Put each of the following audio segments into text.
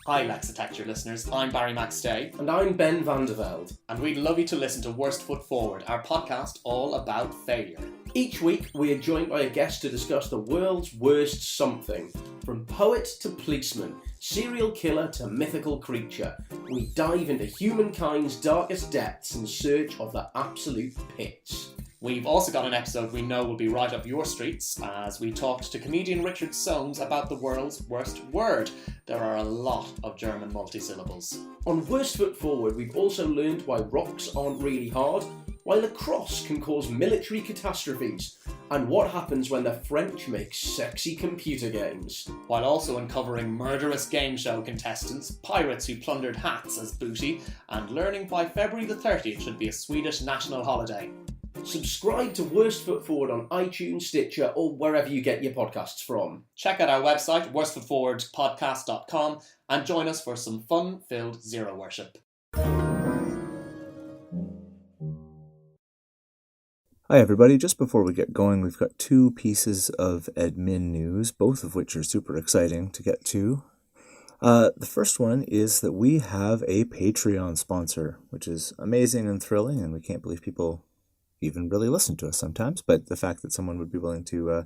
Hi Lexitecture listeners, I'm Barry McStay. And I'm Ben van der Velde. And we'd love you to listen to Worst Foot Forward, our podcast all about failure. Each week we are joined by a guest to discuss the world's worst something. From poet to policeman, serial killer to mythical creature, we dive into humankind's darkest depths in search of the absolute pits. We've also got an episode we know will be right up your streets, as we talked to comedian Richard Soames about the world's worst word. There are a lot of German multisyllables. On Worst Foot Forward, we've also learned why rocks aren't really hard, why lacrosse can cause military catastrophes, and what happens when the French make sexy computer games. While also uncovering murderous game show contestants, pirates who plundered hats as booty, and learning why February the 30th should be a Swedish national holiday. Subscribe to Worst Foot Forward on iTunes, Stitcher, or wherever you get your podcasts from. Check out our website, worstfootforwardpodcast.com, and join us for some fun-filled zero worship. Hi everybody, just before we get going, we've got two pieces of admin news, both of which are super exciting to get to. The first one is that we have a Patreon sponsor, which is amazing and thrilling, and we can't believe people even really listen to us sometimes, but the fact that someone would be willing to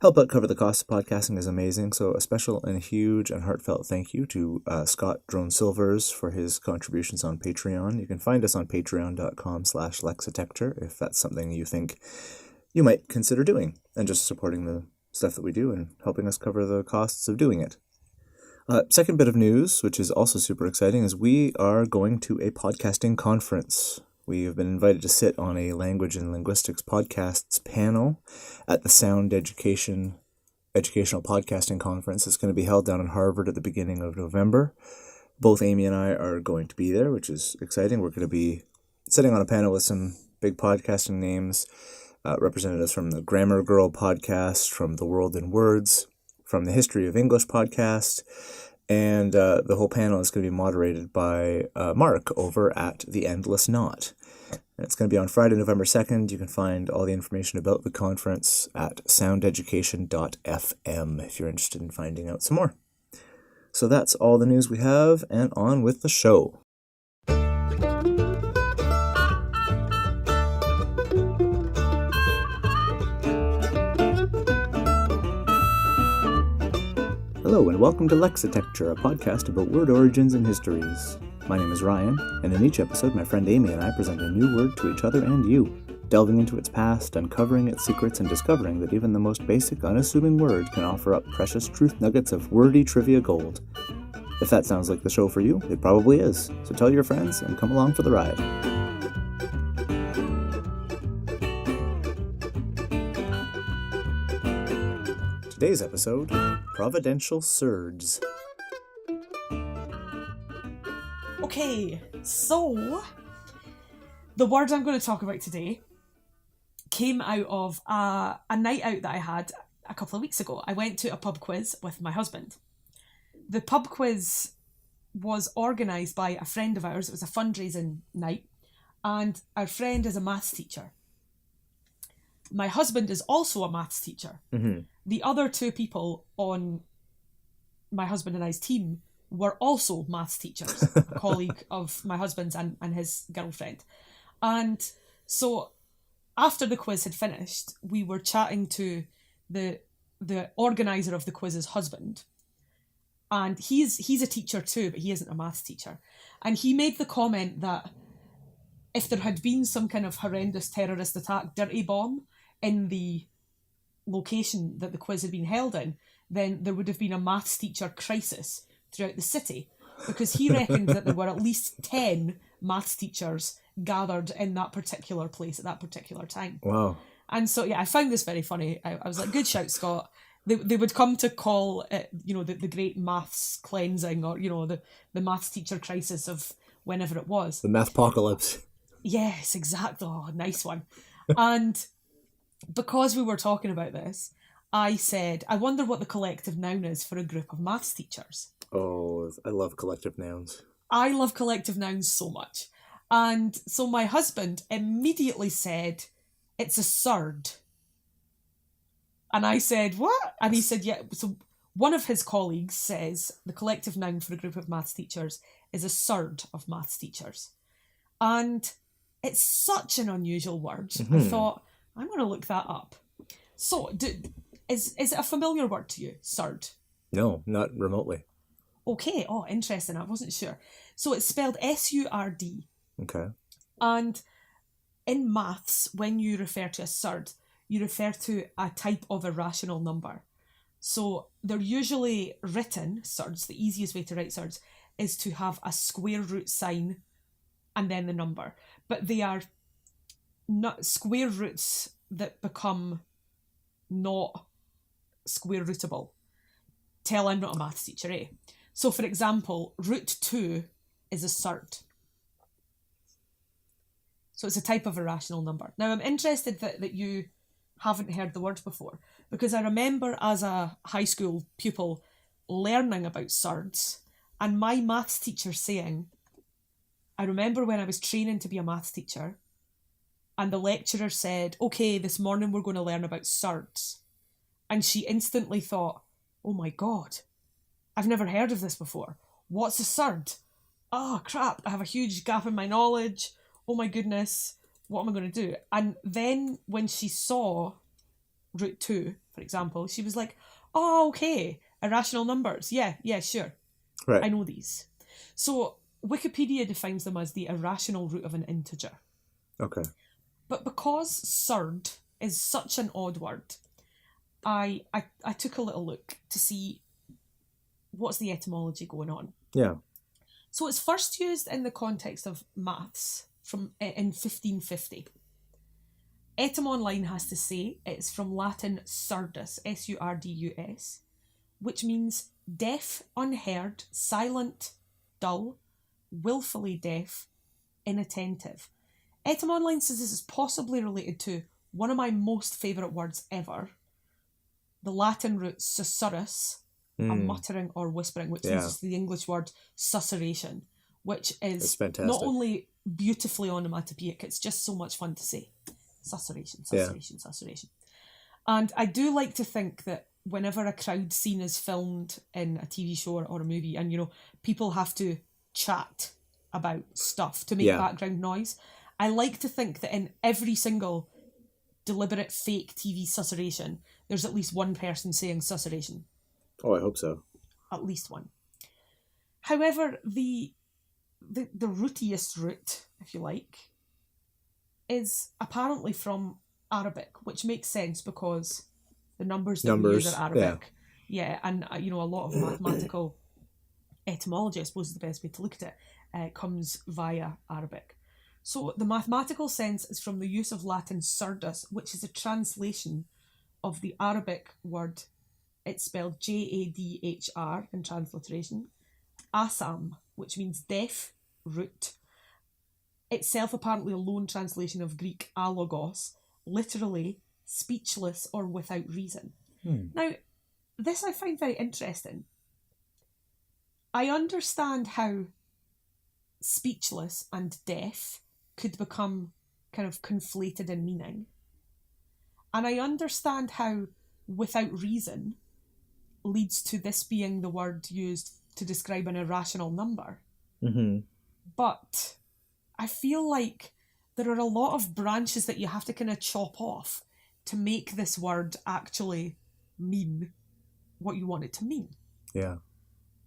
help out cover the cost of podcasting is amazing. So a special and huge and heartfelt thank you to Scot Drone Silvers for his contributions on Patreon. You can find us on patreon.com/Lexitecture if that's something you think you might consider doing and just supporting the stuff that we do and helping us cover the costs of doing it. Second bit of news, which is also super exciting, is we are going to a podcasting conference. We have been invited to sit on a language and linguistics podcasts panel at the Sound Educational Podcasting Conference. It's going to be held down in Harvard at the beginning of November. Both Amy and I are going to be there, which is exciting. We're going to be sitting on a panel with some big podcasting names, representatives from the Grammar Girl podcast, from The World in Words, from the History of English podcast, and the whole panel is going to be moderated by Mark over at The Endless Knot. And it's going to be on Friday, November 2nd. You can find all the information about the conference at soundeducation.fm if you're interested in finding out some more. So that's all the news we have, and on with the show. Hello and welcome to Lexitecture, a podcast about word origins and histories. My name is Ryan, and in each episode my friend Amy and I present a new word to each other and you, delving into its past, uncovering its secrets, and discovering that even the most basic, unassuming word can offer up precious truth nuggets of wordy trivia gold. If that sounds like the show for you, it probably is, so tell your friends and come along for the ride. Today's episode, Providential Surds. Okay, so the word I'm going to talk about today came out of a night out that I had a couple of weeks ago. I went to a pub quiz with my husband. The pub quiz was organised by a friend of ours. It was a fundraising night, and our friend is a maths teacher. My husband is also a maths teacher. Mm-hmm. The other two people on my husband and I's team were also maths teachers, a colleague of my husband's and his girlfriend. And so after the quiz had finished, we were chatting to the organiser of the quiz's husband. And he's a teacher too, but he isn't a maths teacher. And he made the comment that if there had been some kind of horrendous terrorist attack, dirty bomb, in the location that the quiz had been held in, then there would have been a maths teacher crisis throughout the city, because he reckoned that there were at least 10 maths teachers gathered in that particular place at that particular time. Wow. And so, yeah, I found this very funny. I was like, good shout, Scott. They would come to call it, the great maths cleansing, or, the maths teacher crisis of whenever it was. The mathpocalypse. Yes, exactly. Oh, nice one. And because we were talking about this, I said, I wonder what the collective noun is for a group of maths teachers. Oh, I love collective nouns. I love collective nouns so much. And so my husband immediately said, it's a surd. And I said, what? And he said, yeah, so One of his colleagues says the collective noun for a group of maths teachers is a surd of maths teachers. And it's such an unusual word. I thought, I'm going to look that up. So, is it a familiar word to you, surd? No, not remotely. Okay, interesting. I wasn't sure. So it's spelled S-U-R-D. Okay. And in maths, when you refer to a surd, you refer to a type of irrational number. So they're usually written, surds, the easiest way to write surds, is to have a square root sign and then the number. But they are not square roots that become not square rootable. Tell I'm not a maths teacher, eh? So for example, root 2 is a surd. So it's a type of irrational number. Now I'm interested that you haven't heard the word before, because I remember as a high school pupil learning about surds and my maths teacher saying, I remember when I was training to be a maths teacher and the lecturer said, okay, this morning we're going to learn about surds. And she instantly thought, oh my God, I've never heard of this before. What's a surd? Oh crap, I have a huge gap in my knowledge. Oh my goodness, what am I going to do? And then when she saw root 2, for example, she was like, oh, okay, irrational numbers. Yeah, sure. Right. I know these. So Wikipedia defines them as the irrational root of an integer. Okay. But because surd is such an odd word, I took a little look to see what's the etymology going on. Yeah. So it's first used in the context of maths in 1550. Etym has to say it's from Latin surdus, S-U-R-D-U-S, which means deaf, unheard, silent, dull, willfully deaf, inattentive. Etym says this is possibly related to one of my most favourite words ever, the Latin root susurrus, a muttering or whispering, which uses the English word susurration, which is not only beautifully onomatopoeic, it's just so much fun to say. Susurration. And I do like to think that whenever a crowd scene is filmed in a TV show or a movie, and people have to chat about stuff to make background noise, I like to think that in every single deliberate fake TV susurration, there's at least one person saying susurration. Oh, I hope so. At least one. However, the rootiest root, if you like, is apparently from Arabic, which makes sense because the numbers we use are Arabic. Yeah, and a lot of mathematical etymology, I suppose is the best way to look at it, comes via Arabic. So the mathematical sense is from the use of Latin surdus, which is a translation of the Arabic word. It's spelled Jadhr in transliteration. Asam, which means deaf, root. Itself apparently a loan translation of Greek alogos, literally speechless or without reason. Now, this I find very interesting. I understand how speechless and deaf could become kind of conflated in meaning. And I understand how without reason leads to this being the word used to describe an irrational number. Mm-hmm. But I feel like there are a lot of branches that you have to kind of chop off to make this word actually mean what you want it to mean. Yeah.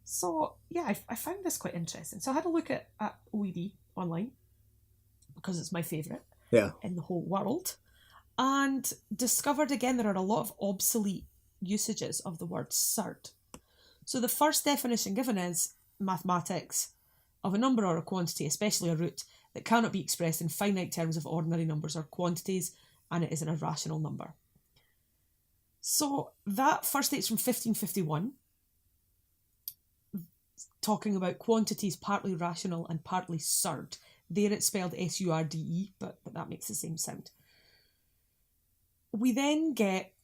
So, yeah, I found this quite interesting. So I had a look at OED online, because it's my favourite in the whole world, and discovered again there are a lot of obsolete usages of the word surd. So the first definition given is mathematics of a number or a quantity, especially a root, that cannot be expressed in finite terms of ordinary numbers or quantities, and it is an irrational number. So that first dates from 1551, talking about quantities partly rational and partly surd. There it's spelled S-U-R-D-E, but that makes the same sound. We then get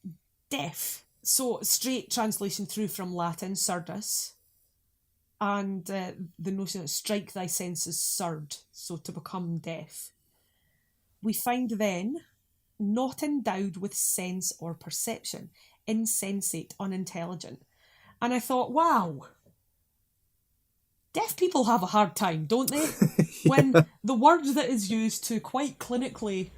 deaf. So straight translation through from Latin, surdus, and the notion of strike thy senses surd, so to become deaf. We find then not endowed with sense or perception, insensate, unintelligent. And I thought, wow, deaf people have a hard time, don't they? When the word that is used to quite clinically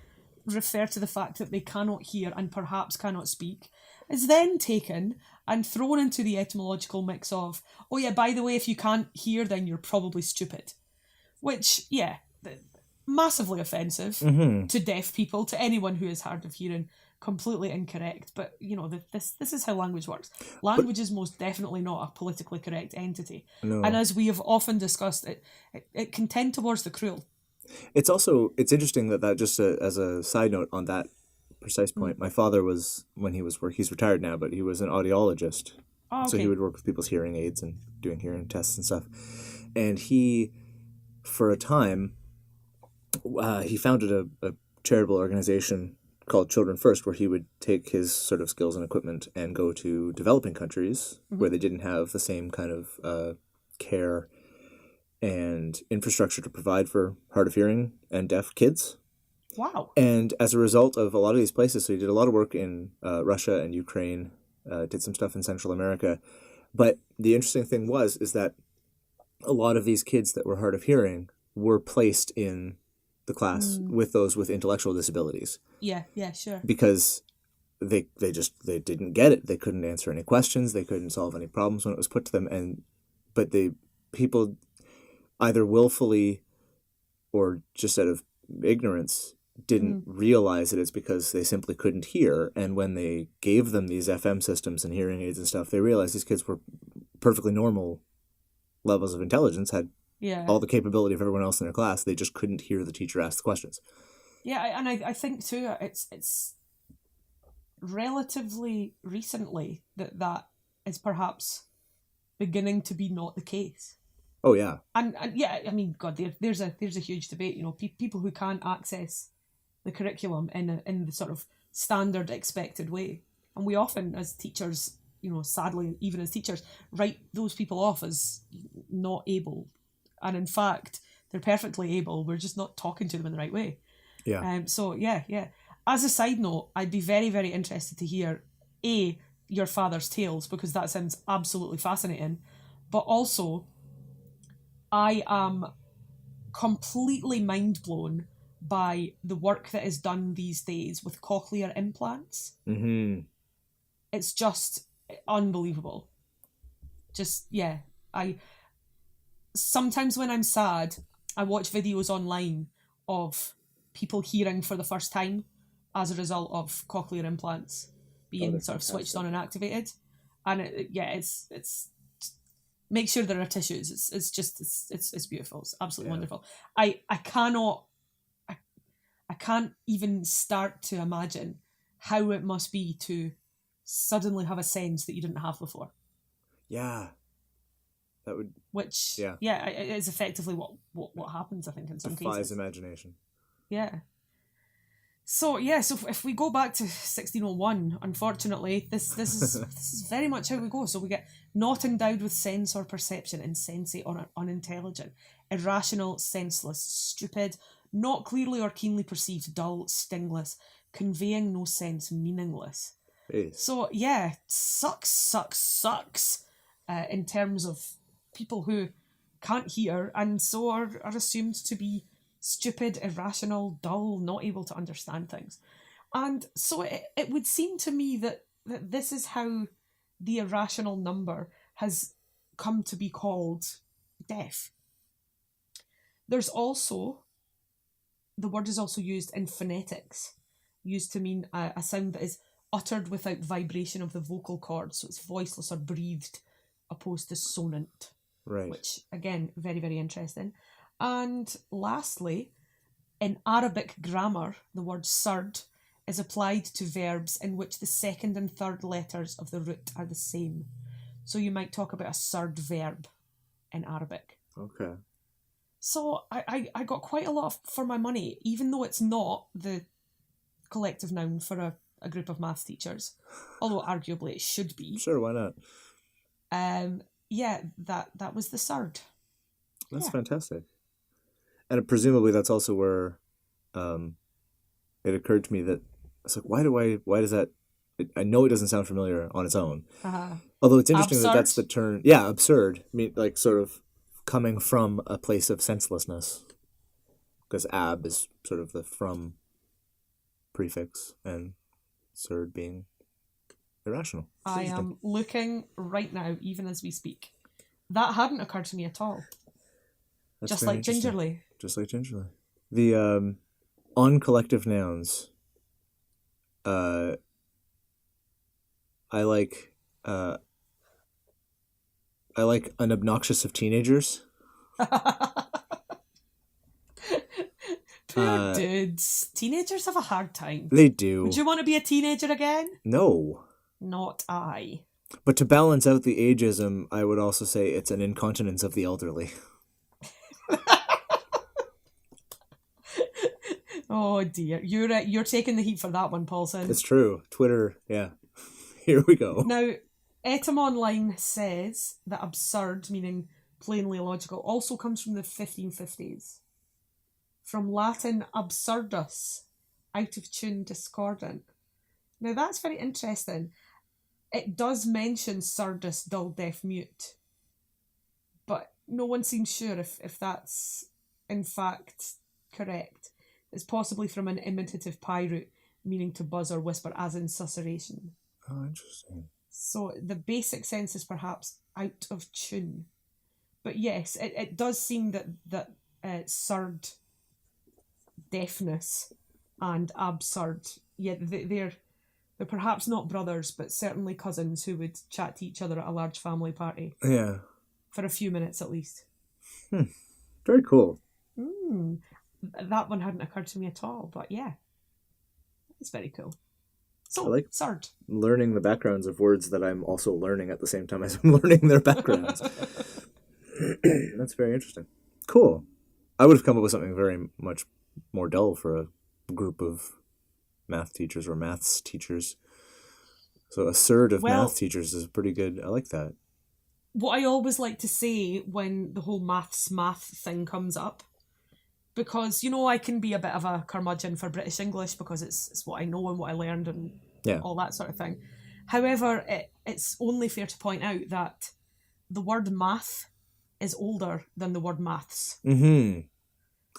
refer to the fact that they cannot hear and perhaps cannot speak is then taken and thrown into the etymological mix of, oh yeah, by the way, if you can't hear, then you're probably stupid. Which, yeah, massively offensive to deaf people, to anyone who is hard of hearing. Completely incorrect. But, you know, this is how language works. Language is most definitely not a politically correct entity. No. And as we have often discussed, it can tend towards the cruel. It's interesting that just as a side note on that precise point, my father was, when he was he's retired now, but he was an audiologist. Oh, okay. So he would work with people's hearing aids and doing hearing tests and stuff. And he, for a time, he founded a charitable organization called Children First, where he would take his sort of skills and equipment and go to developing countries where they didn't have the same kind of care and infrastructure to provide for hard of hearing and deaf kids. Wow. And as a result of a lot of these places, so he did a lot of work in Russia and Ukraine, did some stuff in Central America. But the interesting thing is that a lot of these kids that were hard of hearing were placed in the class with those with intellectual disabilities. Yeah, sure. Because they didn't get it. They couldn't answer any questions. They couldn't solve any problems when it was put to them. But people either willfully or just out of ignorance didn't realize that it's because they simply couldn't hear. And when they gave them these FM systems and hearing aids and stuff, they realized these kids were perfectly normal levels of intelligence, had all the capability of everyone else in their class. They just couldn't hear the teacher ask the questions. Yeah, and I think too, it's relatively recently that is perhaps beginning to be not the case. Oh yeah, and yeah, I mean, God, there's a huge debate. You know, people who can't access the curriculum in the sort of standard expected way, and we often, as teachers, you know, sadly, even as teachers, write those people off as not able, and in fact, they're perfectly able. We're just not talking to them in the right way. Yeah. So yeah. As a side note, I'd be very, very interested to hear your father's tales, because that sounds absolutely fascinating, but also I am completely mind blown by the work that is done these days with cochlear implants. Mm-hmm. It's just unbelievable. Sometimes when I'm sad, I watch videos online of people hearing for the first time as a result of cochlear implants being sort of switched on and activated. And it's make sure there are tissues. It's beautiful. It's absolutely wonderful. I can't even start to imagine how it must be to suddenly have a sense that you didn't have before. Yeah. That would... Which, it is effectively what happens, I think, in some cases. Defies imagination. Yeah. So if we go back to 1601, unfortunately, this is very much how we go. So we get not endowed with sense or perception, insensate or unintelligent, irrational, senseless, stupid, not clearly or keenly perceived, dull, stingless, conveying no sense, meaningless. Jeez. So sucks in terms of people who can't hear and so are assumed to be stupid, irrational, dull, not able to understand things. And so it would seem to me that this is how the irrational number has come to be called deaf. There's also, the word is also used in phonetics, used to mean a sound that is uttered without vibration of the vocal cords, so it's voiceless or breathed, opposed to sonant. Right. Which, again, very, very interesting. And lastly, in Arabic grammar, the word surd is applied to verbs in which the second and third letters of the root are the same. So you might talk about a surd verb in Arabic. Okay. So I got quite a lot for my money, even though it's not the collective noun for a group of maths teachers, although arguably it should be. Sure, why not? That was the surd. That's fantastic. And presumably that's also where it occurred to me that it's like, why does that I know it doesn't sound familiar on its own. Uh-huh. Although it's interesting that Absurd? that's the term. Yeah, absurd. I mean, like sort of coming from a place of senselessness. Because ab is sort of the from prefix, and surd being irrational. It's I interesting. am looking right now, even as we speak. That hadn't occurred to me at all. That's Just very like interesting. gingerly. Just like gingerly. The on collective nouns. I like an obnoxious of teenagers. Poor dudes. Teenagers have a hard time. They do. Would you want to be a teenager again? No. Not I. But to balance out the ageism, I would also say it's an incontinence of the elderly. Oh dear, you're taking the heat for that one, Paulson. It's true. Twitter, yeah. Here we go. Now, Etom Online says that absurd, meaning plainly illogical, also comes from the 1550s. From Latin absurdus, out of tune, discordant. Now that's very interesting. It does mention surdus, dull, deaf, mute. But no one seems sure if that's in fact correct. It's possibly from an imitative pi root, meaning to buzz or whisper, as in susurration. Oh, interesting. So the basic sense is perhaps out of tune. But yes, it does seem that surd, deafness, and absurd, yeah, they're perhaps not brothers, but certainly cousins who would chat to each other at a large family party. Yeah. For a few minutes at least. Very cool. That one hadn't occurred to me at all, but yeah. It's very cool. So, I like surd. learning the backgrounds of words that I'm also learning at the same time as I'm learning their backgrounds. That's very interesting. Cool. I would have come up with something very much more dull for a group of math teachers or maths teachers. So a surd of math teachers is pretty good. I like that. What I always like to say when the whole math thing comes up, because, I can be a bit of a curmudgeon for British English because it's what I know and what I learned and all that sort of thing. However, it's only fair to point out that the word math is older than the word maths. Mm-hmm.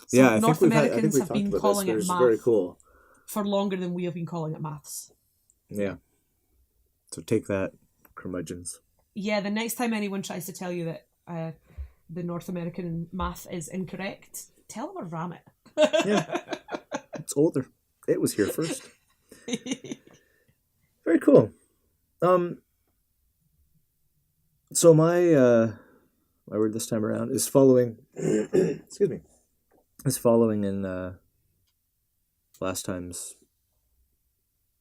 So yeah, North Americans have been calling it math very cool. for longer than we have been calling it maths. Yeah. So take that, curmudgeons. Yeah, the next time anyone tries to tell you that the North American math is incorrect, tell them a ram it. Yeah. It's older. It was here first. Very cool. So my word this time around is following excuse me. Is following in last time's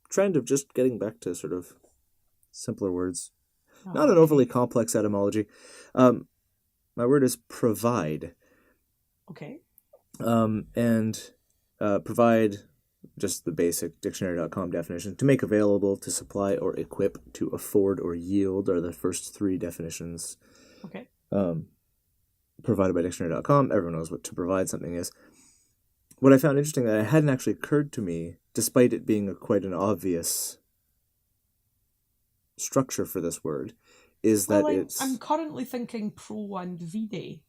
trend of just getting back to sort of simpler words. Not an overly complex etymology. My word is provide. Okay. And provide, just the basic dictionary.com definition, to make available, to supply or equip, to afford or yield are the first three definitions. Okay. Provided by dictionary.com. Everyone knows what to provide something is. What I found interesting that it hadn't actually occurred to me, despite it being quite an obvious structure for this word, is that I'm currently thinking pro and vide.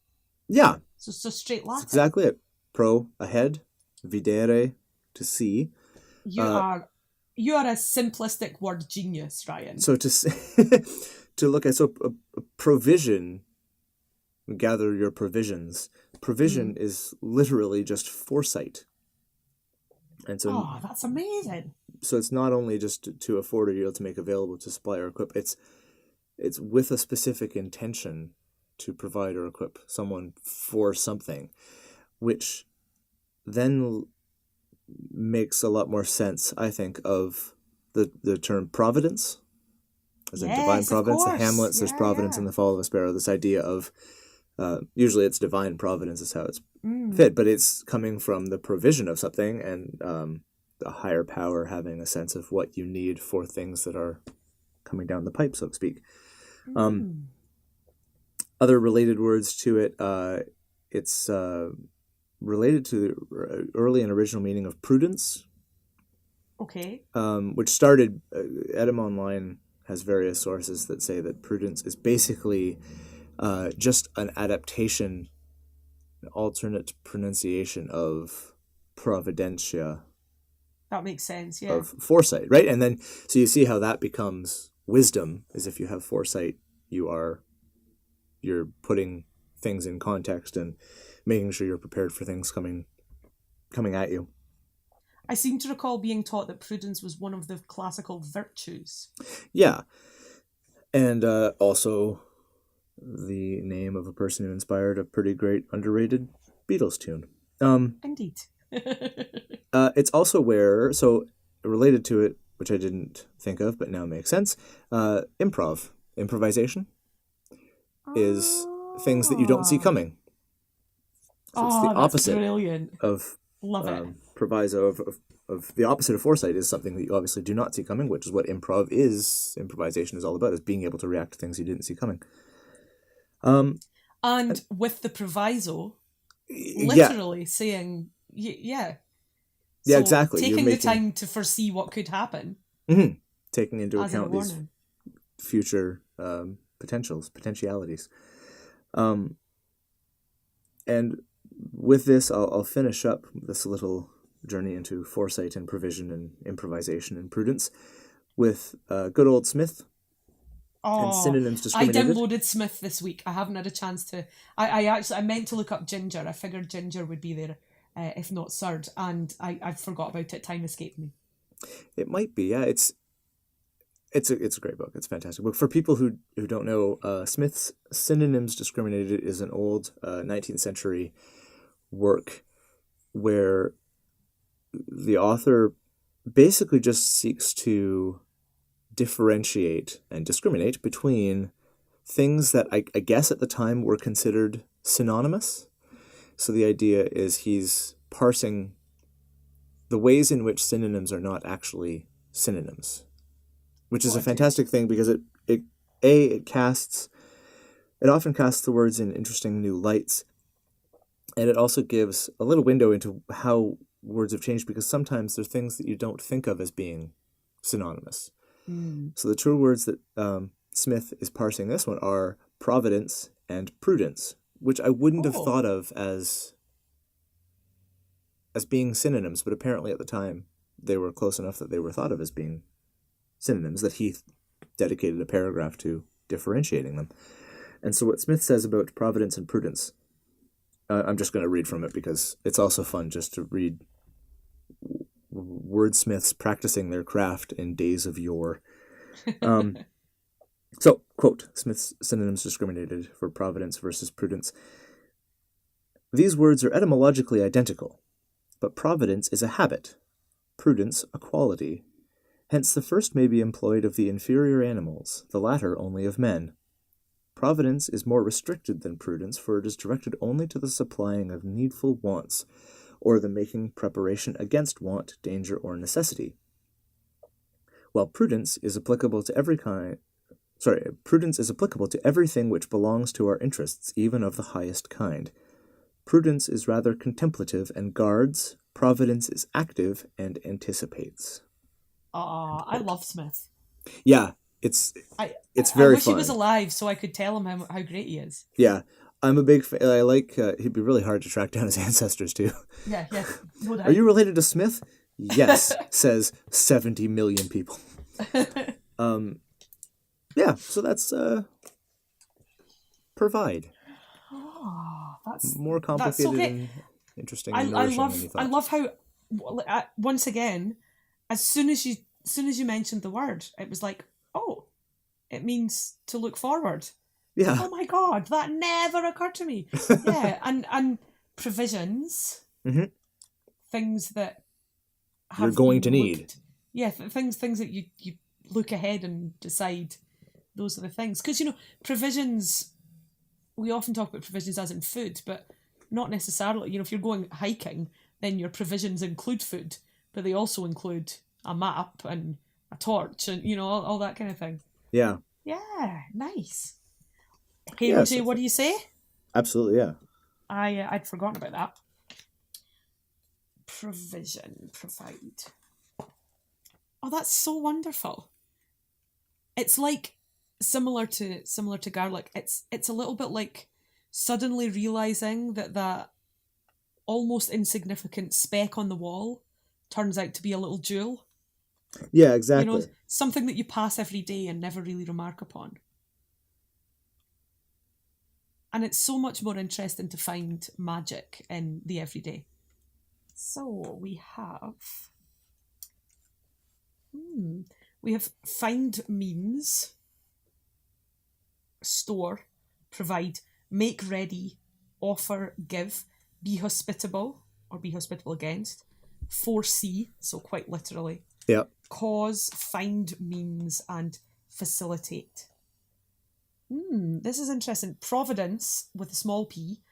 Yeah. So it's just straight Latin. That's exactly it. Pro, ahead, videre, to see. You are a simplistic word genius, Ryan. So to look at a provision, gather your provisions. Provision is literally just foresight. And so that's amazing. So it's not only just to afford or yield, to make available, to supply or equip. It's with a specific intention to provide or equip someone for something, which then makes a lot more sense, I think, of the term providence, as in divine providence. The Hamlet says providence in the fall of a sparrow. This idea of usually it's divine providence is how it's fit, but it's coming from the provision of something and the higher power having a sense of what you need for things that are coming down the pipe, so to speak. Other related words to it, it's related to the early and original meaning of prudence. Okay. Which started, Edym Online has various sources that say that prudence is basically just an adaptation, an alternate pronunciation of providentia, That makes sense, yeah. of foresight, right? And then, so you see how that becomes wisdom, is if you have foresight, you're putting things in context and making sure you're prepared for things coming at you. I seem to recall being taught that prudence was one of the classical virtues. Yeah. And also the name of a person who inspired a pretty great underrated Beatles tune. Indeed. It's also where, so related to it, which I didn't think of but now makes sense, improvisation is things that you don't see coming. So it's the that's opposite brilliant. of Love it. proviso of the opposite of foresight is something that you obviously do not see coming, which is what improvisation is all about, is being able to react to things you didn't see coming. And with the proviso, literally saying, yeah. Yeah, So exactly. Taking the time to foresee what could happen. Mm-hmm. Taking into as account these future potentialities. And with this, I'll finish up this little journey into foresight and provision and improvisation and prudence with good old Smith and synonyms discriminated. I downloaded Smith this week. I haven't had a chance to. I meant to look up Ginger. I figured Ginger would be there, if not Surds, and I forgot about it. Time escaped me. It might be, yeah. It's a great book. It's a fantastic book. For people who don't know, Smith's Synonyms Discriminated is an old 19th century work where the author basically just seeks to differentiate and discriminate between things that I guess at the time were considered synonymous. So the idea is he's parsing the ways in which synonyms are not actually synonyms, which is a fantastic thing because it often casts the words in interesting new lights, and it also gives a little window into how words have changed, because sometimes they're things that you don't think of as being synonymous. So the true words that Smith is parsing this one are providence and prudence, which I wouldn't have thought of as being synonyms, but apparently at the time they were close enough that they were thought of as being synonyms that he dedicated a paragraph to differentiating them. And so what Smith says about providence and prudence, I'm just going to read from it because it's also fun just to read wordsmiths practicing their craft in days of yore. So, quote, Smith's Synonyms Discriminated for Providence versus Prudence. These words are etymologically identical, but providence is a habit, prudence a quality. Hence the first may be employed of the inferior animals, the latter only of men. Providence is more restricted than prudence, for it is directed only to the supplying of needful wants, or the making preparation against want, danger, or necessity. While prudence is applicable to everything which belongs to our interests, even of the highest kind. Prudence is rather contemplative and guards, providence is active and anticipates. I love Smith. Yeah, it's very fun. I wish he was alive so I could tell him how great he is. Yeah, I'm a big fan. I like, he'd be really hard to track down his ancestors too. Yeah, no doubt. Are you related to Smith? Yes, says 70 million people. Yeah, so that's provide. Oh, that's more complicated that's so and interesting and nourishing than you thought. I love how, once again, as soon as you mentioned the word, it was like, oh, it means to look forward. Yeah. Oh my God, that never occurred to me. Yeah, and provisions, things that you're going to need. Yeah, things that you look ahead and decide. Those are the things, because provisions. We often talk about provisions as in food, but not necessarily. If you're going hiking, then your provisions include food, but they also include a map and a torch and all that kind of thing. Yeah. Yeah, nice. Hey, Roger, what do you say? Absolutely, yeah. I'd forgotten about that. Provision, provide. Oh, that's so wonderful. It's like similar to garlic. It's a little bit like suddenly realizing that almost insignificant speck on the wall turns out to be a little jewel. Yeah, exactly. You know, something that you pass every day and never really remark upon. And it's so much more interesting to find magic in the everyday. So we have find means, store, provide, make ready, offer, give, be hospitable or be hospitable against, foresee, so quite literally, Yep. cause, find means, and facilitate. This is interesting. Providence with a small p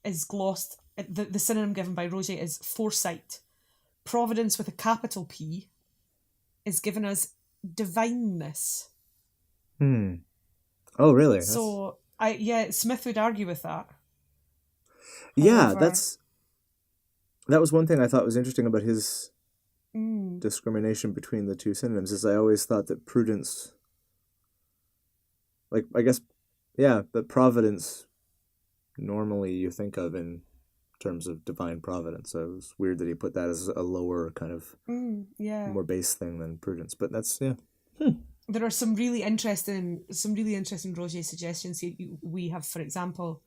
is glossed. The synonym given by Roger is foresight. Providence with a capital P is given as divineness. Oh, really? So Smith would argue with that. Yeah, However, that was one thing I thought was interesting about his discrimination between the two synonyms. Is I always thought that prudence, like I guess, but providence, normally you think of in terms of divine providence. So it was weird that he put that as a lower kind of more base thing than prudence. But that's There are some really interesting Roger suggestions here. We have, for example,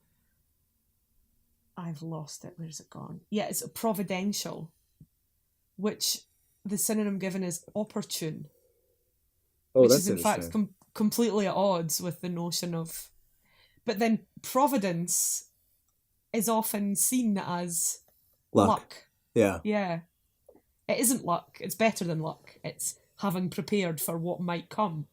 I've lost it. Where's it gone? Yeah, it's providential, which the synonym given is opportune. Oh, which that's is in fact completely at odds with the notion of. But then providence is often seen as luck. Yeah. Yeah. It isn't luck. It's better than luck. It's having prepared for what might come.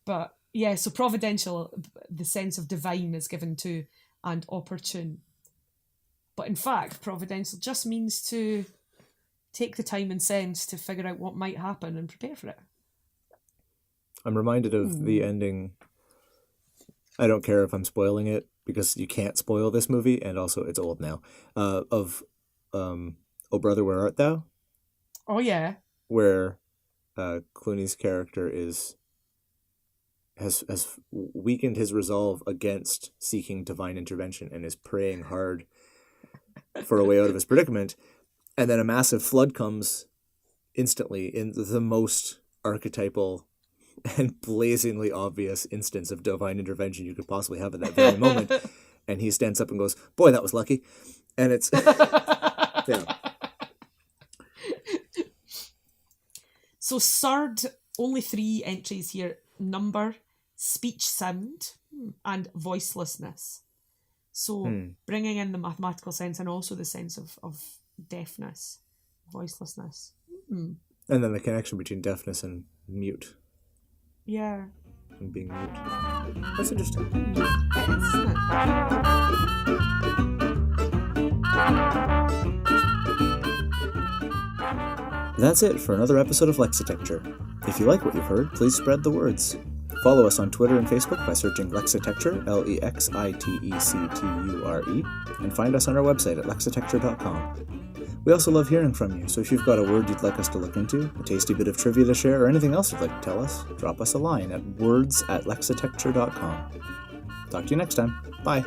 But yeah, so providential, the sense of divine is given to, and opportune. But in fact, providential just means to take the time and sense to figure out what might happen and prepare for it. I'm reminded of the ending. I don't care if I'm spoiling it, because you can't spoil this movie, and also it's old now, of Oh Brother, Where Art Thou? Oh, yeah. Where Clooney's character has weakened his resolve against seeking divine intervention and is praying hard for a way out of his predicament, and then a massive flood comes instantly in the most archetypal and blazingly obvious instance of divine intervention you could possibly have at that very moment. And he stands up and goes, "Boy, that was lucky." And it's yeah. So Surd, only 3 entries here: number, speech sound, and voicelessness. So bringing in the mathematical sense and also the sense of deafness, voicelessness. And then the connection between deafness and mute. Yeah. And being mute. That's interesting. It is, isn't it? That's it for another episode of Lexitecture. If you like what you've heard, please spread the words. Follow us on Twitter and Facebook by searching Lexitecture, Lexitecture, and find us on our website at lexitecture.com. We also love hearing from you, so if you've got a word you'd like us to look into, a tasty bit of trivia to share, or anything else you'd like to tell us, drop us a line at words@lexitecture.com. Talk to you next time. Bye.